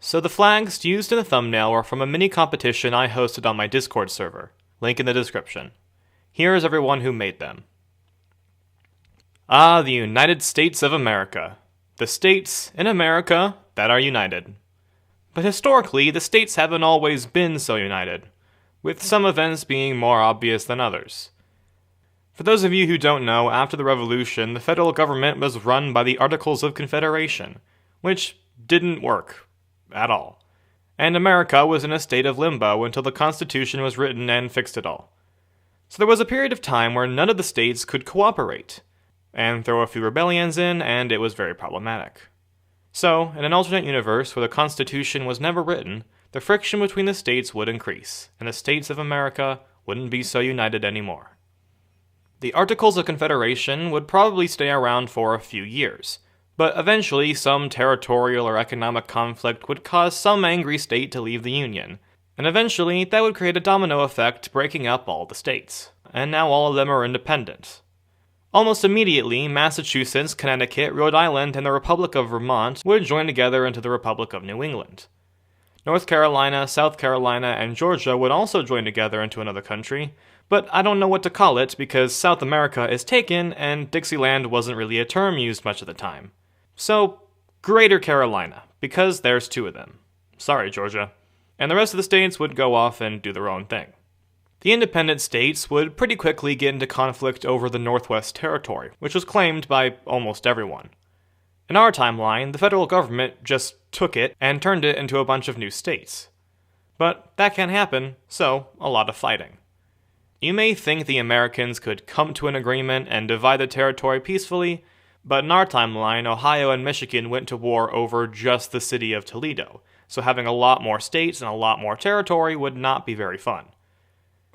So the flags used in the thumbnail were from a mini competition I hosted on my Discord server, link in the description. Here is everyone who made them. The United States of America. The states in America that are united. But historically, the states haven't always been so united, with some events being more obvious than others. For those of you who don't know, after the Revolution, the federal government was run by the Articles of Confederation, which didn't work at all. And America was in a state of limbo until the Constitution was written and fixed it all. So there was a period of time where none of the states could cooperate, and throw a few rebellions in, and it was very problematic. So, in an alternate universe where the Constitution was never written, the friction between the states would increase, and the states of America wouldn't be so united anymore. The Articles of Confederation would probably stay around for a few years, but eventually some territorial or economic conflict would cause some angry state to leave the Union, and eventually that would create a domino effect breaking up all the states, and now all of them are independent. Almost immediately, Massachusetts, Connecticut, Rhode Island, and the Republic of Vermont would join together into the Republic of New England. North Carolina, South Carolina, and Georgia would also join together into another country, but I don't know what to call it because South America is taken and Dixieland wasn't really a term used much of the time. So, Greater Carolina, because there's two of them. Sorry, Georgia. And the rest of the states would go off and do their own thing. The independent states would pretty quickly get into conflict over the Northwest Territory, which was claimed by almost everyone. In our timeline, the federal government just took it and turned it into a bunch of new states. But that can't happen, so a lot of fighting. You may think the Americans could come to an agreement and divide the territory peacefully, but in our timeline, Ohio and Michigan went to war over just the city of Toledo, so having a lot more states and a lot more territory would not be very fun.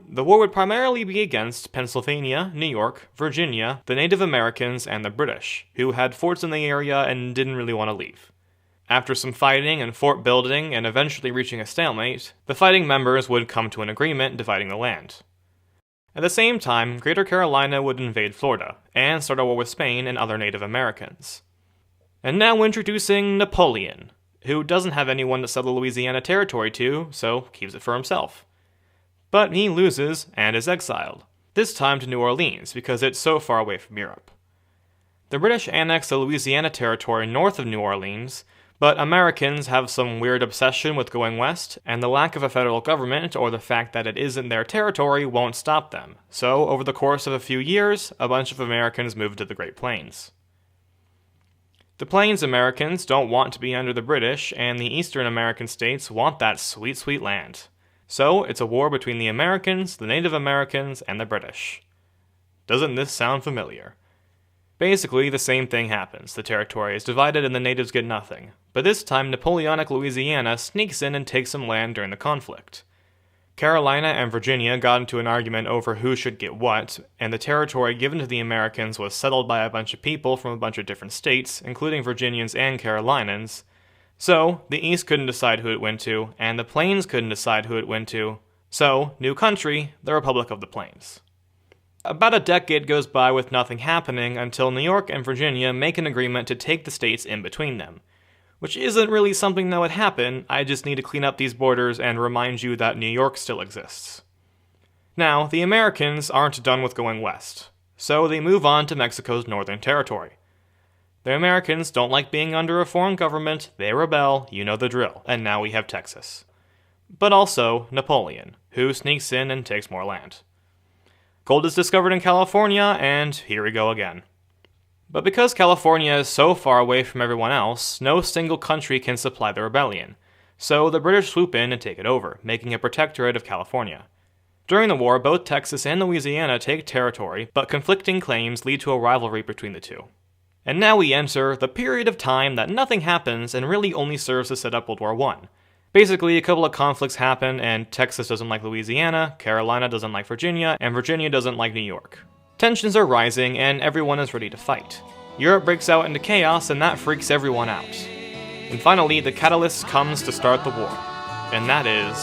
The war would primarily be against Pennsylvania, New York, Virginia, the Native Americans, and the British, who had forts in the area and didn't really want to leave. After some fighting and fort building and eventually reaching a stalemate, the fighting members would come to an agreement dividing the land. At the same time, Greater Carolina would invade Florida, and start a war with Spain and other Native Americans. And now introducing Napoleon, who doesn't have anyone to sell the Louisiana Territory to, so keeps it for himself. But he loses and is exiled, this time to New Orleans because it's so far away from Europe. The British annex the Louisiana Territory north of New Orleans, but Americans have some weird obsession with going west, and the lack of a federal government or the fact that it isn't their territory won't stop them. So, over the course of a few years, a bunch of Americans moved to the Great Plains. The Plains Americans don't want to be under the British, and the Eastern American states want that sweet, sweet land. So, it's a war between the Americans, the Native Americans, and the British. Doesn't this sound familiar? Basically, the same thing happens. The territory is divided and the natives get nothing. But this time, Napoleonic Louisiana sneaks in and takes some land during the conflict. Carolina and Virginia got into an argument over who should get what, and the territory given to the Americans was settled by a bunch of people from a bunch of different states, including Virginians and Carolinans. So, the East couldn't decide who it went to, and the Plains couldn't decide who it went to. So, new country, the Republic of the Plains. About a decade goes by with nothing happening until New York and Virginia make an agreement to take the states in between them. Which isn't really something that would happen, I just need to clean up these borders and remind you that New York still exists. Now, the Americans aren't done with going west, so they move on to Mexico's Northern Territory. The Americans don't like being under a foreign government, they rebel, you know the drill, and now we have Texas. But also Napoleon, who sneaks in and takes more land. Gold is discovered in California, and here we go again. But because California is so far away from everyone else, no single country can supply the rebellion, so the British swoop in and take it over, making a protectorate of California. During the war, both Texas and Louisiana take territory, but conflicting claims lead to a rivalry between the two. And now we enter the period of time that nothing happens and really only serves to set up World War I. Basically, a couple of conflicts happen, and Texas doesn't like Louisiana, Carolina doesn't like Virginia, and Virginia doesn't like New York. Tensions are rising, and everyone is ready to fight. Europe breaks out into chaos, and that freaks everyone out. And finally, the catalyst comes to start the war. And that is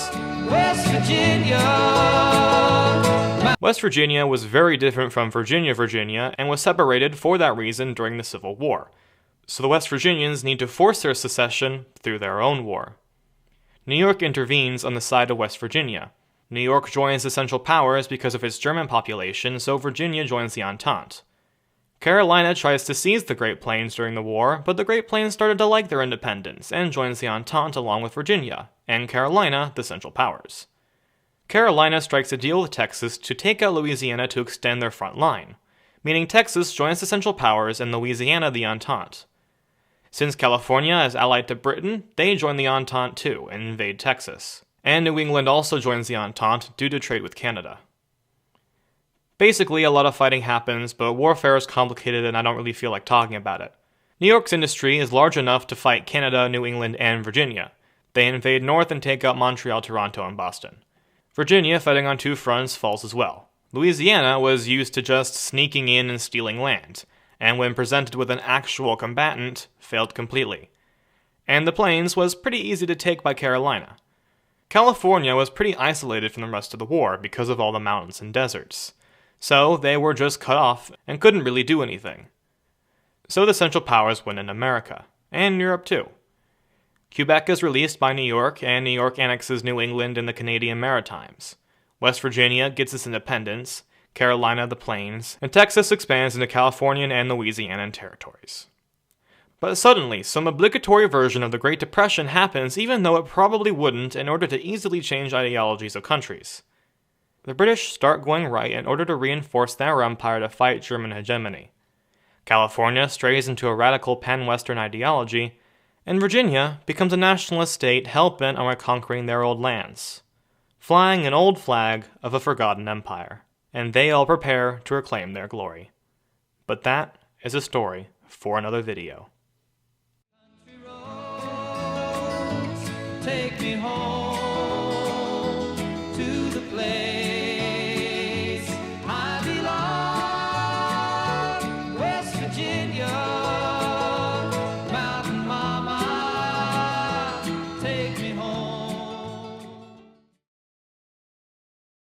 West Virginia. West Virginia was very different from Virginia, and was separated for that reason during the Civil War. So the West Virginians need to force their secession through their own war. New York intervenes on the side of West Virginia. New York joins the Central Powers because of its German population, so Virginia joins the Entente. Carolina tries to seize the Great Plains during the war, but the Great Plains started to like their independence and joins the Entente along with Virginia, and Carolina, the Central Powers. Carolina strikes a deal with Texas to take out Louisiana to extend their front line, meaning Texas joins the Central Powers and Louisiana the Entente. Since California is allied to Britain, they join the Entente too and invade Texas. And New England also joins the Entente due to trade with Canada. Basically, a lot of fighting happens, but warfare is complicated and I don't really feel like talking about it. New York's industry is large enough to fight Canada, New England, and Virginia. They invade north and take out Montreal, Toronto, and Boston. Virginia, fighting on two fronts, falls as well. Louisiana was used to just sneaking in and stealing land, and when presented with an actual combatant, failed completely. And the Plains was pretty easy to take by Carolina. California was pretty isolated from the rest of the war because of all the mountains and deserts. So they were just cut off and couldn't really do anything. So the Central Powers win in America, and Europe too. Quebec is released by New York, and New York annexes New England and the Canadian Maritimes. West Virginia gets its independence, Carolina the Plains, and Texas expands into Californian and Louisianan territories. But suddenly, some obligatory version of the Great Depression happens even though it probably wouldn't in order to easily change ideologies of countries. The British start going right in order to reinforce their empire to fight German hegemony. California strays into a radical pan-Western ideology, and Virginia becomes a nationalist state hell-bent on reconquering their old lands, flying an old flag of a forgotten empire, and they all prepare to reclaim their glory. But that is a story for another video. Take me